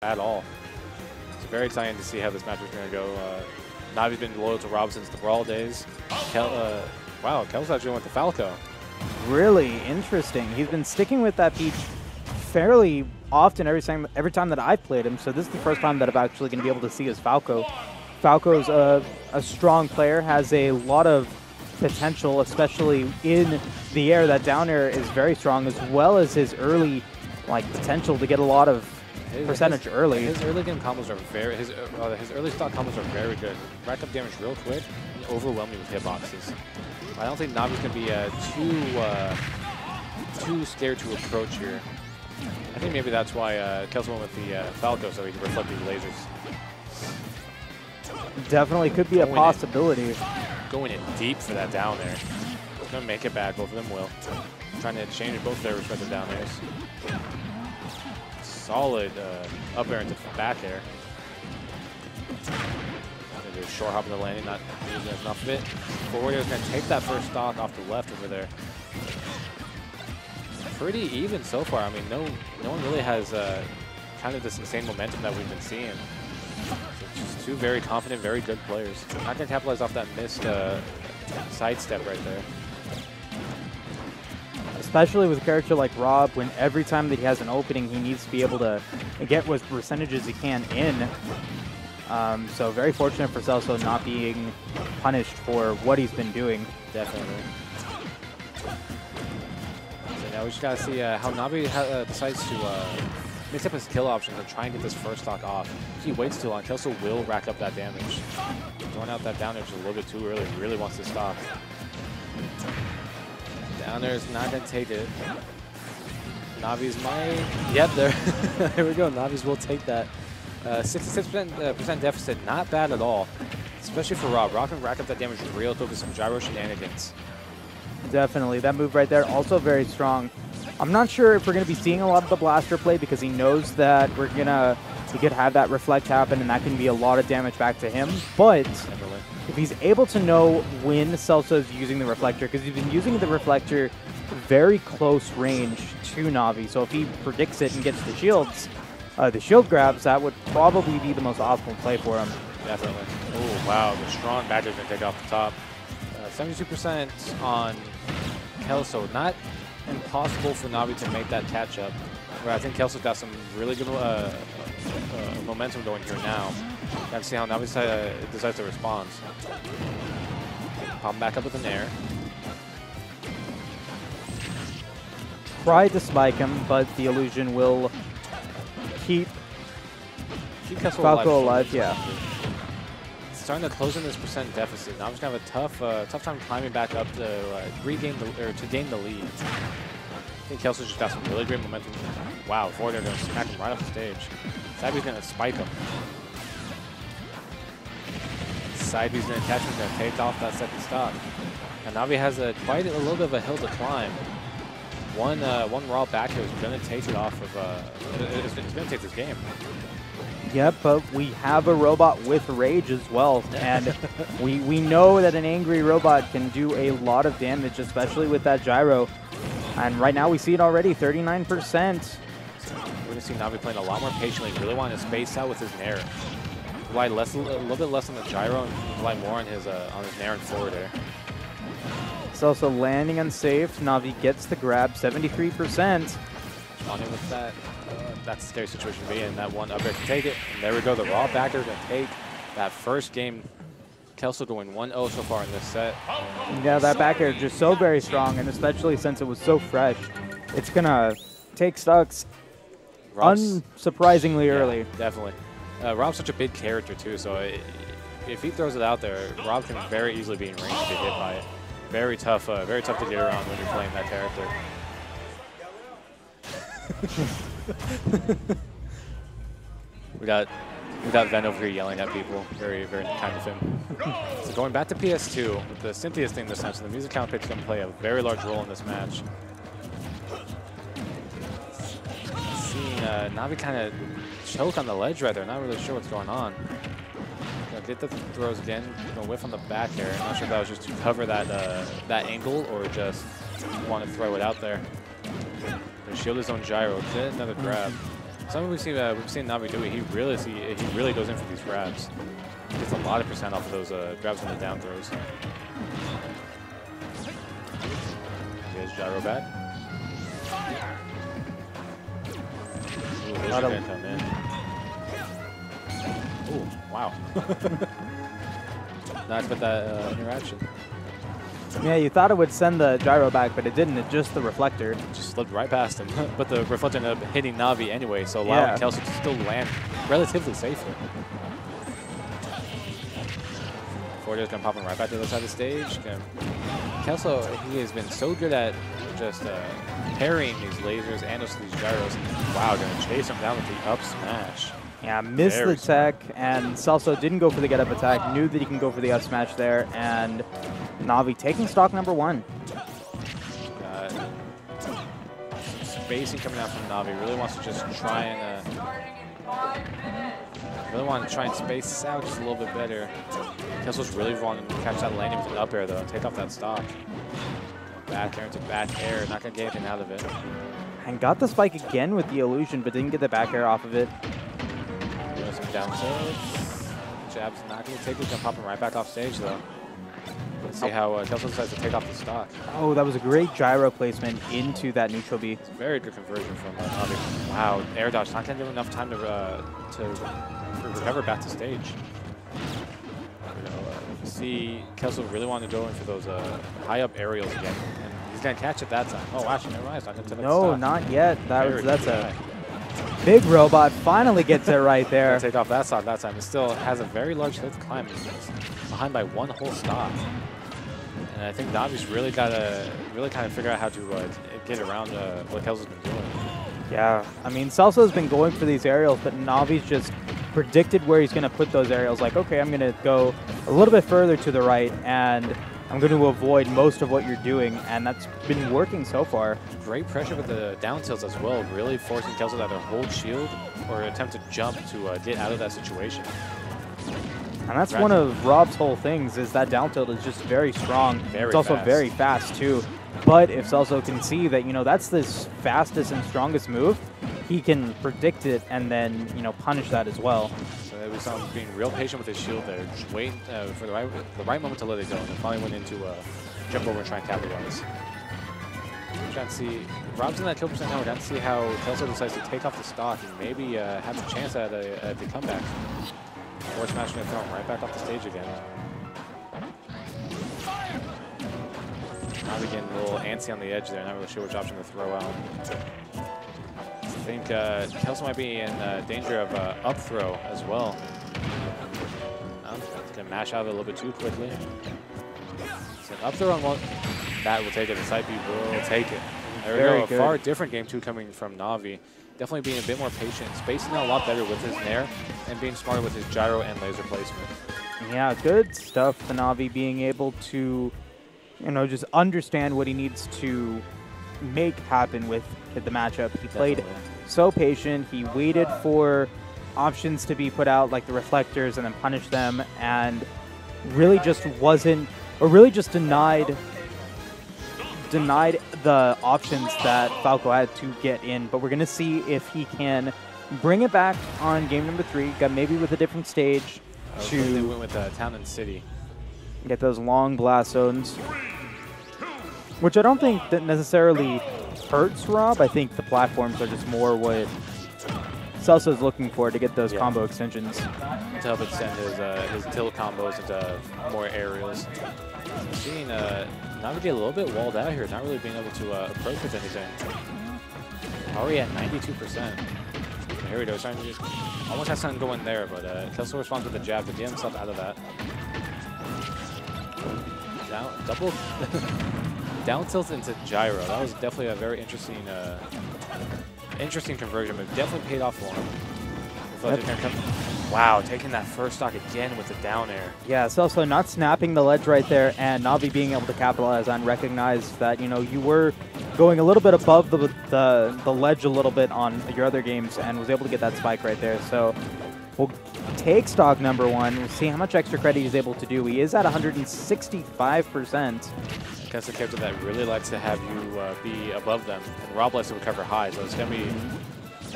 at all. It's very exciting to see how this match is going to go. Navi's been loyal to R.O.B since the Brawl days. Wow, Celso actually went to Falco. Really interesting. He's been sticking with that Peach fairly often every time that I've played him, so this is the first time that I'm actually going to be able to see his Falco. Falco's a strong player, has a lot of potential, especially in the air. That down air is very strong, as well as his early potential to get a lot of percentage early. His early game combos are his early stock combos are very good. Rack up damage real quick and overwhelm you with hitboxes. I don't think Navi's going to be too scared to approach here. I think maybe that's why Celso went with the Falco, so he can reflect these lasers. Definitely could be a possibility. Going in deep for that down there. It's going to make it back. Both of them will. Trying to exchange both their respective down airs. Solid up air into back air. Going to do a short hop in the landing, not using enough of it. Forward air is going to take that first stock off the left over there. Pretty even so far. I mean, no one really has kind of this insane momentum that we've been seeing. So just two very confident, very good players. Not going to capitalize off that missed sidestep right there. Especially with a character like R.O.B, when every time that he has an opening, he needs to be able to get what percentages he can in. So very fortunate for Celso not being punished for what he's been doing. Definitely. So now we just gotta see how NAVI decides to mix up his kill options and try and get this first stock off. If he waits too long, Celso will rack up that damage. Throwing out that down there just a little bit too early. He really wants to stop. Down there is not going to take it. Navi's might. Yep, there we go. Navi's will take that. 66% deficit, not bad at all. Especially for R.O.B. R.O.B can rack up that damage real quick with some gyro shenanigans. Definitely. That move right there, also very strong. I'm not sure if we're going to be seeing a lot of the blaster play because he knows that he could have that reflect happen and that can be a lot of damage back to him. But if he's able to know when Celso is using the reflector, because he's been using the reflector very close range to NAVI, so if he predicts it and gets the shields, the shield grabs, that would probably be the most optimal play for him. Definitely. Oh, wow. The strong badger's going to take off the top. 72% on Celso. Not impossible for NAVI to make that catch up. Where I think Celso's got some really good momentum going here now. Got to see how NAVI decides to respond. Pop him back up with an air. Try to spike him, but the illusion will keep Falco alive. Yeah. Starting to close in this percent deficit. Now he's gonna have a tough time climbing back up to gain the lead. I think Celso's just got some really great momentum. Wow, forward they're gonna smack him right off the stage. Sidebe's gonna spike him. Sidebe's gonna catch him, gonna take off that second stock. And NAVI has quite a little bit of a hill to climb. One raw back here is gonna take it off of. It's gonna take this game. Yep, but we have a robot with rage as well, and we know that an angry robot can do a lot of damage, especially with that gyro. And right now we see it already, 39%. We're going to see NAVI playing a lot more patiently, really wanting to space out with his nair. Rely a little bit less on the gyro and rely more on his nair and forward air. It's also landing unsafe. NAVI gets the grab, 73%. Responding with that. That's a scary situation to be in. That one up air can take it. And there we go. The raw backer going to take that first game. Celso going 1-0 so far in this set. Yeah, that back air is just so very strong, and especially since it was so fresh, it's going to take stocks unsurprisingly early. Definitely. R.O.B's such a big character, too, so if he throws it out there, R.O.B can very easily be in range to get hit by it. Very tough to get around when you're playing that character. We got Ven over here yelling at people. Very, very kind of him. So going back to PS2, with the simplest thing this time, so the music count pick is going to play a very large role in this match. Seeing NAVI kind of choke on the ledge right there. Not really sure what's going on. Gonna get the throws again. Gonna whiff on the back air. I'm not sure if that was just to cover that angle or just want to throw it out there. Gonna shield his own gyro. Get another grab. Something we've seen Navi do it. He really goes in for these grabs. He gets a lot of percent off of those grabs and the down throws. Here's gyro back. Ooh, those are gonna come in. Ooh, wow. Not expect that interaction. Yeah, you thought it would send the gyro back, but it didn't. It just the reflector. Just slipped right past him. But the reflector ended up hitting Navi anyway, so allowing Celso to still land relatively safely. Fordo's gonna pop him right back to the other side of the stage. Celso, he has been so good at just parrying these lasers and also these gyros. Wow, gonna chase him down with the up smash. Yeah, missed the tech, and Celso didn't go for the get-up attack, knew that he can go for the up smash there, and Navi taking stock number 1. Spacing coming out from Navi. Really wants to just try and space out just a little bit better. Celso's really wanting to catch that landing with an up air though, and take off that stock. Back air into back air, not gonna get anything out of it. And got the spike again with the illusion, but didn't get the back air off of it. Some down tilt. Jab's not going to take it. Going to pop him right back off stage, though. Let's see how Celso decides to take off the stock. Oh, that was a great gyro placement into that neutral B. It's a very good conversion from Navi. Wow, air dodge. Not going to give enough time to recover back to stage. See, Celso really wanted to go in for those high up aerials again. And he's going to catch it that time. Oh, actually, never mind. It's not going to take the stock. Not yet. That's a big robot. Finally gets it right there. Take off that stock that time. It still has a very large hill to climb. It's behind by 1 whole stock. And I think Navi's really got to kind of figure out how to get around what Celso's been doing. Yeah, I mean, Celso's been going for these aerials, but Navi's just predicted where he's going to put those aerials. Like, okay, I'm going to go a little bit further to the right, and I'm going to avoid most of what you're doing, and that's been working so far. Great pressure with the down tilts as well, really forcing Celso to either hold shield or attempt to jump to get out of that situation. And that's one of R.O.B's whole things, is that down tilt is just very strong. It's also very fast, too. But if Celso can see that, you know, that's this fastest and strongest move, he can predict it and then, you know, punish that as well. So we saw him being real patient with his shield there, just waiting for the right moment to let it go, and then finally went into jump over and try and capitalize. We're trying to see, R.O.B's in that kill percent now. We're trying to see how Celso decides to take off the stock and maybe have a chance at the comeback. Forward smash going to throw him right back off the stage again. Now we getting a little antsy on the edge there, not really sure which option to throw out. I think Celso might be in danger of up throw as well. Gonna mash out of it a little bit too quickly. So an up throw on one, that will take it. The side B will take it. There we go. A far different game 2 coming from Navi. Definitely being a bit more patient, spacing out a lot better with his nair, and being smarter with his gyro and laser placement. Yeah, good stuff. The Navi being able to, you know, just understand what he needs to make happen with the matchup. He played so patient. He waited for options to be put out, like the reflectors, and then punished them, and really just wasn't, or really just denied the options that Falco had to get in. But we're going to see if he can bring it back on game number 3, maybe with a different stage. They went with Town and City. Get those long blast zones, which I don't think that necessarily hurts R.O.B. I think the platforms are just more what Celso's looking for to get those combo extensions. To help extend his tilt combos into more aerials. Seeing Navi get a little bit walled out here, not really being able to approach with anything. Already at 92%. Here we go, trying to just almost has something going there, but Celso responds with a jab to get himself out of that. Down, double down tilt into gyro. That was definitely a very interesting conversion, but definitely paid off for him. Wow, taking that first stock again with the down air. Yeah, Celso not snapping the ledge right there, and Navi being able to capitalize on, recognize that, you know, you were going a little bit above the ledge a little bit on your other games, and was able to get that spike right there. So we'll take stock number 1. We'll see how much extra credit he's able to do. He is at 165%. That's a character that really likes to have you be above them, and R.O.B likes to recover high, so it's going to be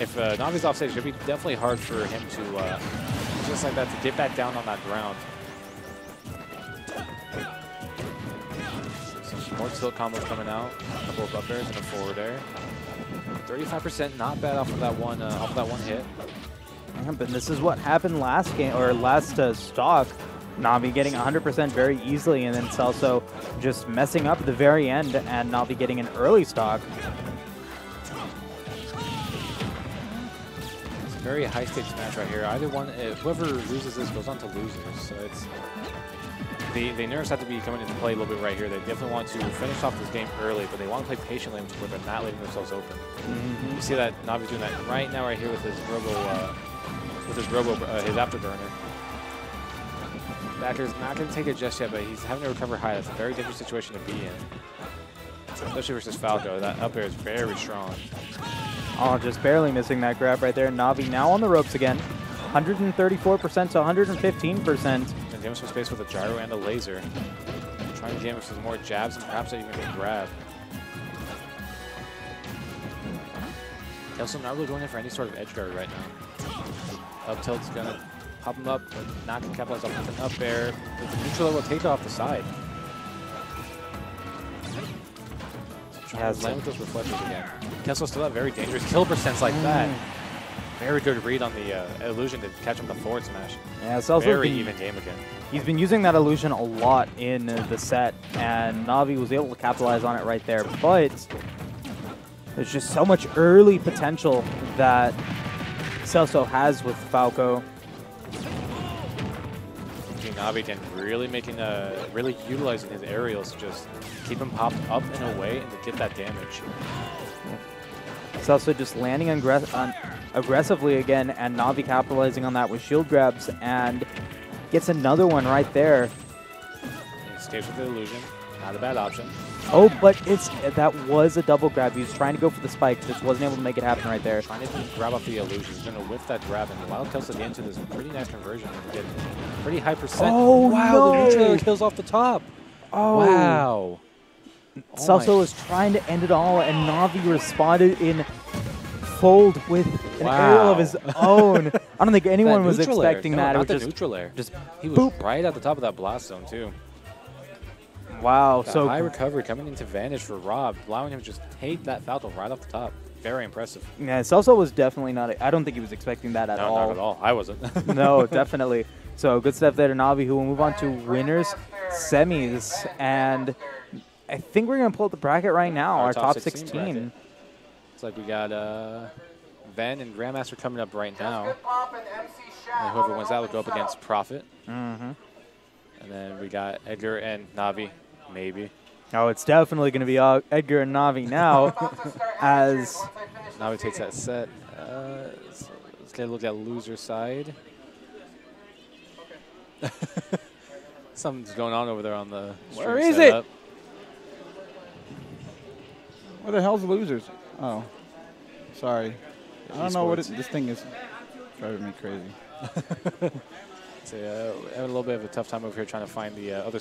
if Navi's off stage, it'd be definitely hard for him to, just like that, to get back down on that ground. Some more tilt combos coming out. A couple of up airs and a forward air. 35%, not bad off of that one hit. Yeah, but this is what happened last game, or last stock. Navi getting 100% very easily, and then Celso just messing up at the very end, and Navi getting an early stock. It's a very high stakes match right here. Either one, whoever loses this goes on to losers. So it's the nerves have to be coming into play a little bit right here. They definitely want to finish off this game early, but they want to play patiently where they're not leaving themselves open. You see that Navi's doing that right now, right here with his his afterburner. Backer's not going to take it just yet, but he's having to recover high. That's a very dangerous situation to be in, especially versus Falco. That up air is very strong. Oh, just barely missing that grab right there. Navi now on the ropes again. 134% to 115%. And damage some space with a gyro and a laser. Trying to jam with some more jabs and perhaps even get grabbed. Celso not really going in for any sort of edge guard right now. Up tilt's going to pop him up, but not going to capitalize off with an up air. With the neutral level take off the side. Trying to land with those reflectors again. Celso still have very dangerous kill percents like that. Very good read on the illusion to catch him with the forward smash. Yeah, Celso's very even game again. He's been using that illusion a lot in the set, and Navi was able to capitalize on it right there. But there's just so much early potential that Celso has with Falco. Navi again really really utilizing his aerials to just keep him popped up and away and to get that damage. Celso just landing aggressively again, and Navi capitalizing on that with shield grabs and gets another one right there. He escapes with the illusion. Not a bad option. Oh, but that was a double grab. He was trying to go for the spike, just wasn't able to make it happen right there. Trying to grab off the illusion. He's going to whiff that grab and allow Celso to get into this pretty nice conversion and get pretty high percent. Oh, wow, no. the neutral kills off the top. Oh. Wow. Celso was trying to end it all, and Navi responded in fold with an aerial of his own. I don't think anyone was expecting that. Not the neutral air. Just he was boop. Right at the top of that Blastzone too. Wow. That so high recovery coming into advantage for R.O.B, allowing him to just take that Falco right off the top. Very impressive. Yeah, Celso was definitely not. I don't think he was expecting that at all. No, not at all. I wasn't. No, definitely. So good stuff there to Navi, who will move on to winners semis, and I think we're gonna pull up the bracket right now. Our top 16. It's like we got Ven and Grandmaster coming up right now. And whoever wins that will go up against Prophet. And then we got Edgar and Navi, maybe. Oh, it's definitely going to be Edgar and Navi now, as Navi takes that set. So let's get a look at loser side. Something's going on over there on the stream. Where is it? Where the hell's the losers? Oh, sorry. I don't know what this thing is driving me crazy. So yeah, having a little bit of a tough time over here trying to find the other